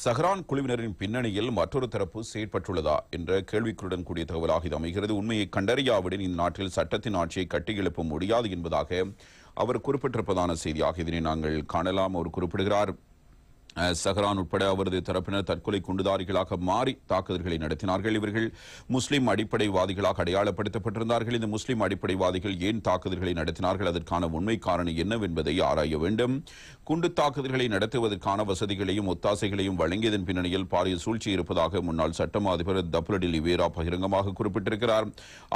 சஹ்ரான் குழுவினரின் பின்னணியில் மற்றொரு தரப்பு செயற்பட்டுள்ளதா என்ற கேள்விக்குடன் கூடிய தகவலாக இது அமைகிறது. உண்மையை கண்டறியாவிடன் இந்த நாட்டில் சட்டத்தின் ஆட்சியை கட்டியெழுப்ப முடியாது என்பதாக அவர் குறிப்பிட்டிருப்பதான செய்தியாக இதனை நாங்கள் காணலாம். அவர் குறிப்பிடுகிறார், சஹ்ரான் உட்பட அவரது தரப்பினர் தற்கொலை குண்டுதாரிகளாக மாறி தாக்குதல்களை நடத்தினார்கள். இவர்கள் முஸ்லிம் அடிப்படைவாதிகளாக அடையாளப்படுத்தப்பட்டிருந்தார்கள். இந்த முஸ்லிம் அடிப்படைவாதிகள் ஏன் தாக்குதல்களை நடத்தினார்கள், அதற்கான உண்மை காரணம் என்னவென்பதை ஆராய வேண்டும். குண்டு தாக்குதல்களை நடத்துவதற்கான வசதிகளையும் ஒத்தாசைகளையும் வழங்கியதன் பின்னணியில் பாரிய சூழ்ச்சி இருப்பதாக முன்னாள் சட்டமா அதிபர் தப்லடி லிவேரா பகிரங்கமாக குறிப்பிட்டிருக்கிறார்.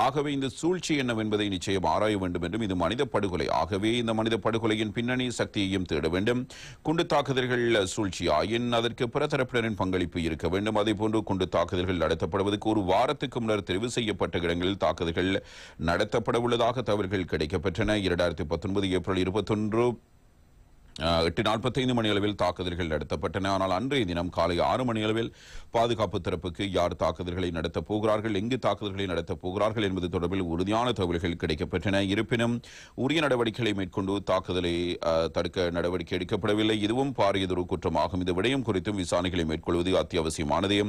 ஆகவே இந்த சூழ்ச்சி என்னவென்பதை நிச்சயம் ஆராய வேண்டும் என்றும், இது மனித படுகொலை, ஆகவே இந்த மனித படுகொலையின் பின்னணி சக்தியையும் தேட வேண்டும். குண்டு தாக்குதல்கள் சூழ்ச்சியாயின் அதற்கு பிற தரப்பினரின் பங்களிப்பு இருக்க வேண்டும். அதேபோன்று குண்டு தாக்குதல்கள் நடத்தப்படுவதற்கு ஒரு வாரத்துக்கு முன்னர் தெரிவு செய்யப்பட்ட இடங்களில் தாக்குதல்கள் நடத்தப்பட உள்ளதாக தகவல்கள் கிடைக்கப்பெற்றன. 2019 ஏப்ரல் 21 8:45 மணி அளவில் தாக்குதல்கள் நடத்தப்பட்டன. ஆனால் அன்றைய தினம் காலை 6 மணி அளவில் பாதுகாப்பு தரப்புக்கு யார் தாக்குதல்களை நடத்தப் போகிறார்கள், எங்கு தாக்குதல்களை நடத்தப் போகிறார்கள் என்பது தொடர்பில் உறுதியான தகவல்கள் கிடைக்கப்பெற்றன. இருப்பினும் உரிய நடவடிக்கைகளை மேற்கொண்டு தாக்குதலை தடுக்க நடவடிக்கை எடுக்கப்படவில்லை. இதுவும் பாரியதொரு குற்றமாகும். இந்த விடயம் குறித்தும் விசாரணைகளை மேற்கொள்வது அத்தியாவசியமானது.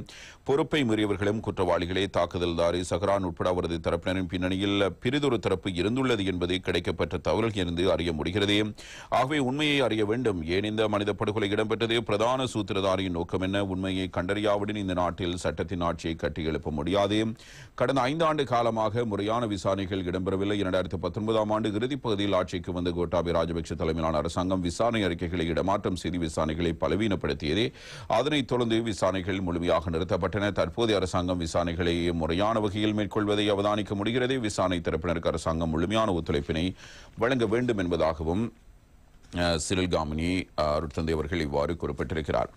பொறுப்பை மீறியவர்களும் குற்றவாளிகளே. தாக்குதல்தாரி சஹ்ரான் உட்பட அவரது தரப்பினரின் பின்னணியில் பிரிதொரு தரப்பு இருந்துள்ளது என்பது கிடைக்கப்பெற்ற தகவல்கள் இருந்து அறிய முடிகிறது. ஆகவே உண்மையை அறிய வேண்டும். ஏன் இந்த மனித படுகொலை இடம்பெற்றது, பிரதான சூத்திரதாரியின் நோக்கம் என்ன, உண்மையை கண்டறியாவிடன் இந்த நாட்டில் சட்டத்தின் ஆட்சியை கட்டியெழுப்ப முடியாது. கடந்த 5 ஆண்டு காலமாக முறையான விசாரணைகள் இடம்பெறவில்லை. 2019 ஆண்டு இறுதிப் பகுதியில் ஆட்சிக்கு வந்த கோட்டாபய ராஜபக்ஷ தலைமையிலான அரசாங்கம் விசாரணை அறிக்கைகளை இடமாற்றம் செய்து விசாரணைகளை பலவீனப்படுத்தியது. அதனைத் தொடர்ந்து விசாரணைகள் முழுமையாக நிறுத்தப்பட்டன. தற்போதைய அரசாங்கம் விசாரணைகளை முறையான வகையில் மேற்கொள்வதை அவதானிக்க முடிகிறது. விசாரணை தரப்பினருக்கு அரசாங்கம் முழுமையான ஒத்துழைப்பினை வழங்க வேண்டும் என்பதாகவும் சிறில் காமினி அருட்தந்தை அவர்கள் இவ்வாறு குறிப்பிட்டிருக்கிறார்.